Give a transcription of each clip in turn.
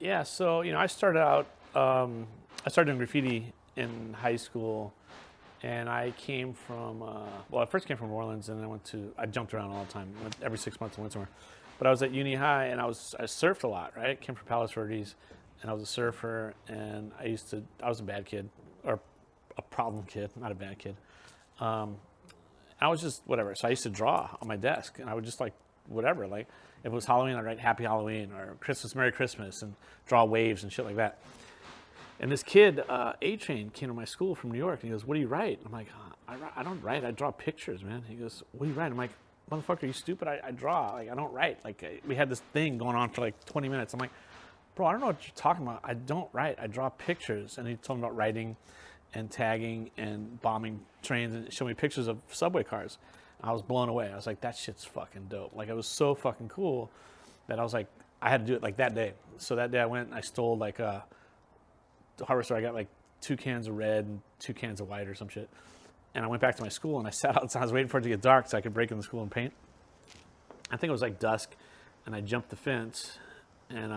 Yeah, so I started out. I started doing graffiti in high school, and I came from. Well, I first came from New Orleans, and I jumped around all the time. Every 6 months, I went somewhere. But I was at uni high, and I surfed a lot. Right, came from Palos Verdes, and I was a surfer. And I was a bad kid, or a problem kid, not a bad kid. I was just whatever. So I used to draw on my desk, and I would just like whatever. Like if it was Halloween, I'd write Happy Halloween or Christmas, Merry Christmas, and draw waves and shit like that. And this kid, A-Train, came to my school from New York, and he goes, "What do you write?" I'm like, I don't write. I draw pictures, man." He goes, "What do you write?" I'm like, "Motherfucker, are you stupid? I draw. Like, I don't write." Like, we had this thing going on for like 20 minutes. I'm like, "Bro, I don't know what you're talking about. I don't write. I draw pictures." And he told me about writing and tagging and bombing trains and showed me pictures of subway cars. I was blown away. I was like, that shit's fucking dope. Like, it was so fucking cool that I was like, I had to do it like that day. So that day I went and I stole like the hardware store. I got like 2 cans of red and 2 cans of white or some shit. And I went back to my school and I sat outside. I was waiting for it to get dark so I could break in the school and paint. I think it was like dusk, and I jumped the fence, and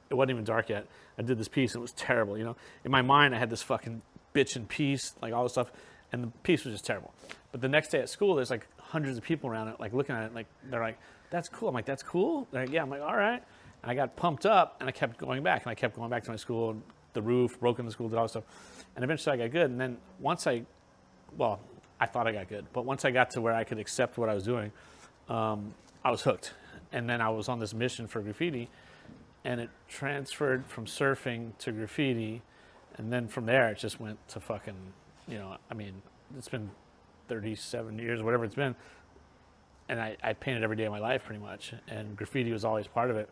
it wasn't even dark yet. I did this piece and it was terrible. In my mind I had this fucking bitchin' piece, like all this stuff, and the piece was just terrible. But the next day at school, there's like hundreds of people around it, like looking at it, like they're like, "That's cool." I'm like, "That's cool?" They're like, "Yeah." I'm like, "All right." And I got pumped up, and I kept going back, and I kept going back to my school, and the roof broke in the school, did all this stuff, and eventually I got good. And then I thought I got good, but once I got to where I could accept what I was doing, I was hooked. And then I was on this mission for graffiti, and it transferred from surfing to graffiti. And then from there, it just went to fucking, it's been 37 years, whatever it's been. And I painted every day of my life pretty much. And graffiti was always part of it.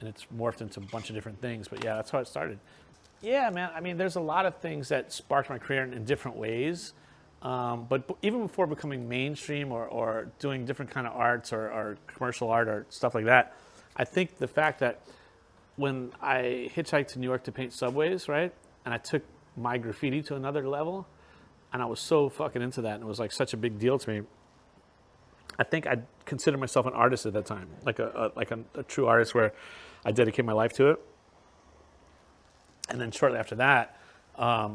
And it's morphed into a bunch of different things. But yeah, that's how it started. Yeah, man. There's a lot of things that sparked my career in different ways. But even before becoming mainstream or doing different kind of arts or commercial art or stuff like that, I think the fact that when I hitchhiked to New York to paint subways, right? And I took my graffiti to another level, and I was so fucking into that, and it was like such a big deal to me. I think I considered myself an artist at that time, like a true artist where I dedicate my life to it. And then shortly after that, I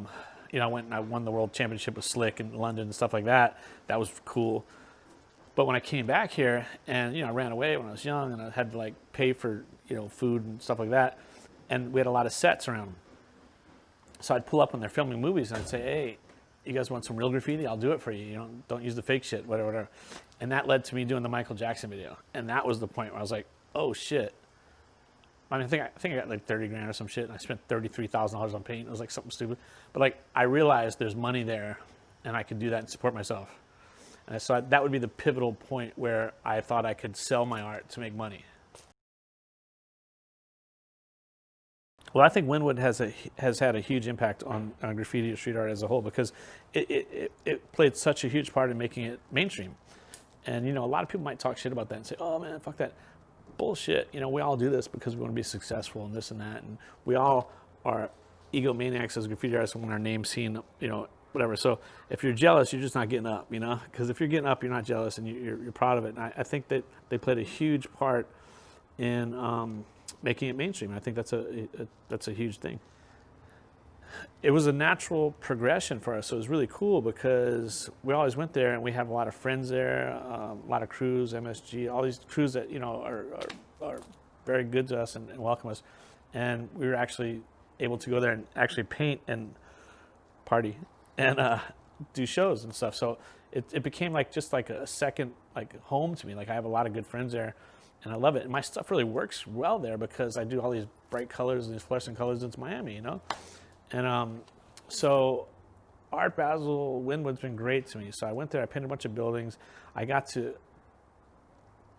went and I won the world championship with Slick in London and stuff like that. That was cool. But when I came back here, and I ran away when I was young, and I had to like pay for food and stuff like that, and we had a lot of sets around. So I'd pull up when they're filming movies, and I'd say, "Hey, you guys want some real graffiti? I'll do it for you. Don't use the fake shit, whatever." And that led to me doing the Michael Jackson video, and that was the point where I was like, "Oh shit." I think I got like 30 grand or some shit, and I spent $33,000 on paint. It was like something stupid, but like I realized there's money there, and I could do that and support myself. And so that would be the pivotal point where I thought I could sell my art to make money. Well, I think Wynwood has had a huge impact on graffiti or street art as a whole, because it played such a huge part in making it mainstream. And a lot of people might talk shit about that and say, "Oh man, fuck that." Bullshit. We all do this because we want to be successful and this and that, and we all are egomaniacs as graffiti artists when our name's seen, whatever. So if you're jealous, you're just not getting up, because if you're getting up, you're not jealous and you're proud of it. And I think that they played a huge part in making it mainstream. I think that's a huge thing. It was a natural progression for us, so it was really cool because we always went there, and we have a lot of friends there, a lot of crews, MSG, all these crews that are very good to us and welcome us, and we were actually able to go there and actually paint and party and do shows and stuff. So it became like just like a second like home to me. Like I have a lot of good friends there, and I love it. And my stuff really works well there because I do all these bright colors and these fluorescent colors into Miami, And so Art Basel, Wynwood's been great to me. So I went there, I painted a bunch of buildings. I got to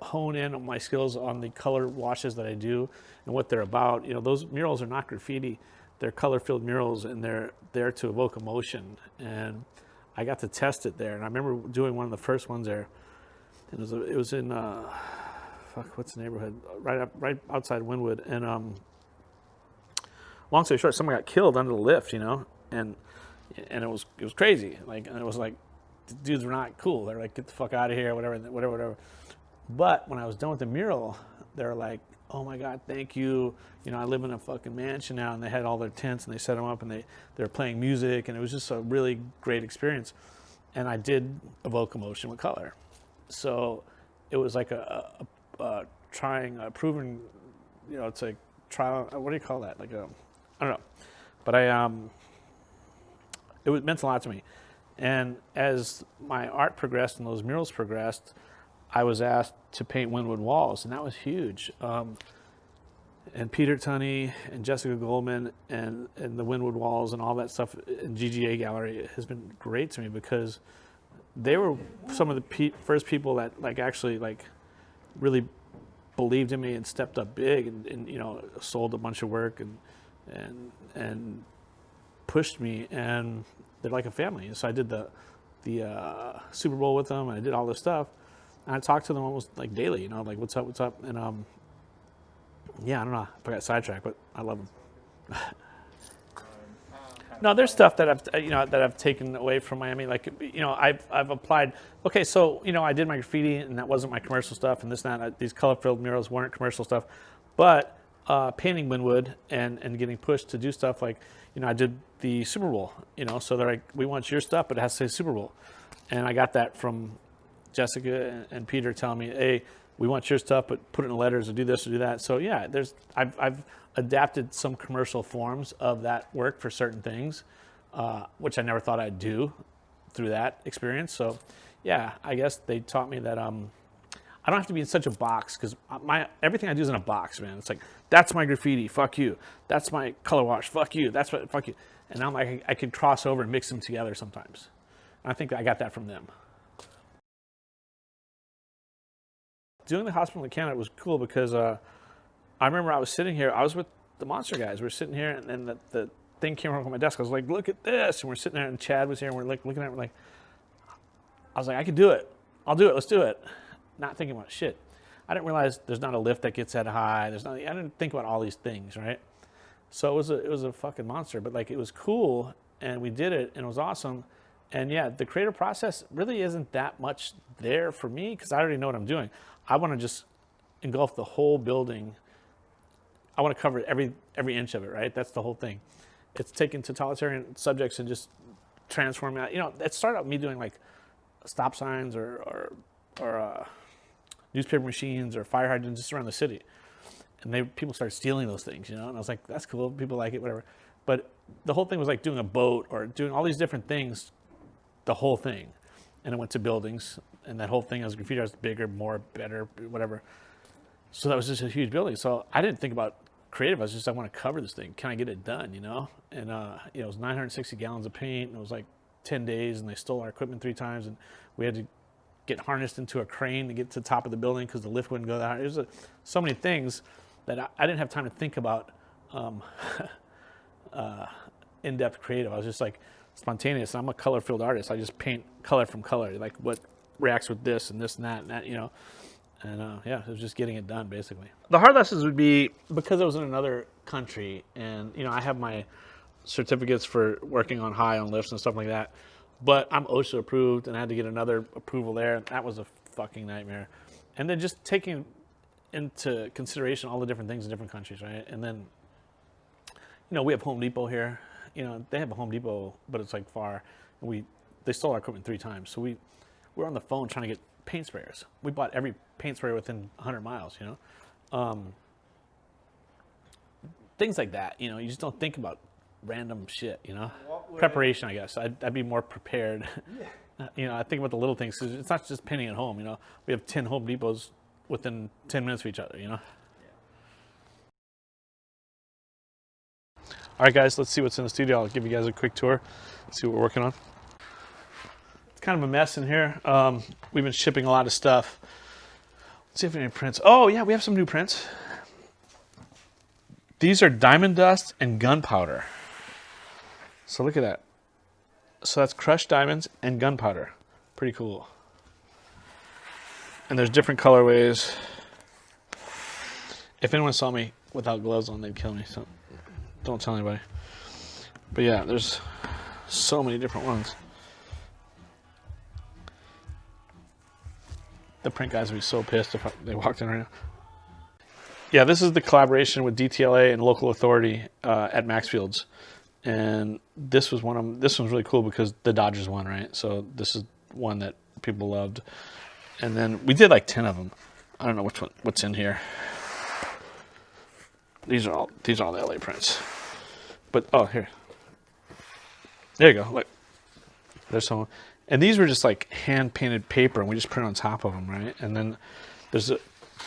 hone in on my skills on the color washes that I do and what they're about. Those murals are not graffiti. They're color-filled murals, and they're there to evoke emotion. And I got to test it there. And I remember doing one of the first ones there. It was in, what's the neighborhood? Right outside Wynwood. And long story short, someone got killed under the lift, and it was crazy. And it was like, the dudes were not cool. They're like, "Get the fuck out of here," whatever. But when I was done with the mural, they were like, "Oh my God, thank you. You know, I live in a fucking mansion now," and they had all their tents and they set them up and they were playing music, and it was just a really great experience. And I did evoke emotion with color, so it was like a proven, you know, it's like trial. What do you call that? Like I don't know, but it meant a lot to me. And as my art progressed and those murals progressed, I was asked to paint Wynwood walls, and that was huge. And Peter Tunney and Jessica Goldman and the Wynwood walls and all that stuff in GGA Gallery has been great to me, because they were some of the first people that like actually like really believed in me and stepped up big and you know, sold a bunch of work and pushed me, and they're like a family. So I did the Super Bowl with them, and I did all this stuff, and I talked to them almost like daily, you know, like what's up, and yeah, I don't know if I got sidetracked, but I love them. No, there's stuff that I've taken away from Miami. Like, you know, I've applied. Okay, so you know, I did my graffiti, and that wasn't my commercial stuff, and this and that. These color-filled murals weren't commercial stuff, but painting Wynwood and getting pushed to do stuff like, you know, I did the Super Bowl. You know, so they're like, we want your stuff, but it has to say Super Bowl, and I got that from Jessica and Peter telling me, hey, we want your stuff, but put it in letters or do this or do that. So yeah, I've adapted some commercial forms of that work for certain things, which I never thought I'd do through that experience. So yeah, I guess they taught me that I don't have to be in such a box, because everything I do is in a box, man. It's like, that's my graffiti, fuck you. That's my color wash, fuck you. That's what, fuck you. And now I could cross over and mix them together sometimes. And I think I got that from them. Doing the hospital in Canada was cool because I remember I was sitting here. I was with the Monster guys. We were sitting here, and then the thing came over my desk. I was like, "Look at this!" And we're sitting there, and Chad was here, and we're like looking at it. We're like, I was like, "I could do it. I'll do it. Let's do it." Not thinking about shit. I didn't realize there's not a lift that gets that high. There's not. I didn't think about all these things, right? So it was a fucking monster. But like, it was cool, and we did it, and it was awesome. And yeah, the creative process really isn't that much there for me, because I already know what I'm doing. I want to just engulf the whole building. I want to cover every inch of it, right? That's the whole thing. It's taking totalitarian subjects and just transforming it. You know, it started out me doing like stop signs or newspaper machines or fire hydrants just around the city. And people started stealing those things, you know? And I was like, that's cool, people like it, whatever. But the whole thing was like doing a boat or doing all these different things, the whole thing. And it went to buildings, and that whole thing as graffiti was bigger, more, better, whatever. So that was just a huge building. So I didn't think about creative. I was just, I want to cover this thing. Can I get it done, you know? And, you know, it was 960 gallons of paint, and it was like 10 days, and they stole our equipment 3 times, and we had to get harnessed into a crane to get to the top of the building because the lift wouldn't go that high. There's so many things that I didn't have time to think about in-depth creative. I was just like spontaneous. I'm a color-filled artist. I just paint color from color, like what reacts with this and this and that, you know. And yeah, it was just getting it done, basically. The hard lessons would be, because I was in another country, and you know, I have my certificates for working on high on lifts and stuff like that, but I'm OSHA approved, and I had to get another approval there, and that was a fucking nightmare. And then just taking into consideration all the different things in different countries, right? And then, you know, we have Home Depot here. You know, they have a Home Depot, but it's like far. And they stole our equipment 3 times. So we're on the phone trying to get paint sprayers. We bought every paint sprayer within 100 miles, you know? Things like that, you know, you just don't think about random shit, you know? Preparation, I guess. I'd be more prepared. Yeah. You know, I think about the little things. It's not just painting at home, you know? We have 10 Home Depots within 10 minutes of each other, you know? Yeah. All right, guys, let's see what's in the studio. I'll give you guys a quick tour, see what we're working on. It's kind of a mess in here. We've been shipping a lot of stuff. Let's see if we have any prints. Oh, yeah, we have some new prints. These are diamond dust and gunpowder. So look at that. So that's crushed diamonds and gunpowder. Pretty cool. And there's different colorways. If anyone saw me without gloves on, they'd kill me. So don't tell anybody. But yeah, there's so many different ones. the print guys would be so pissed if they walked in right now. Yeah, this is the collaboration with DTLA and local authority at Maxfield's, and this was this one's really cool because the Dodgers won, right? So this is one that people loved, and then we did like 10 of them. I don't know what's in here. These are all the LA prints, but oh here, there you go. Look, there's some, and these were just like hand painted paper, and we just print on top of them, right? And then there's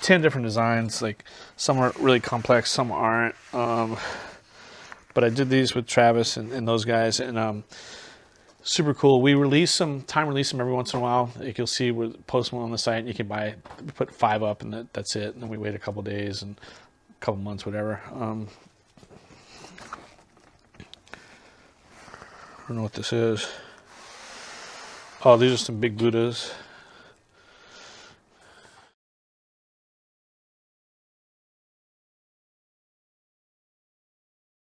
10 different designs. Like some are really complex, some aren't. But I did these with Travis and those guys, and super cool. We release them every once in a while. Like you'll see, we post one on the site, and you can put 5 up, and that's it. And then we wait a couple days and a couple months, whatever. I don't know what this is. Oh, these are some big Buddhas.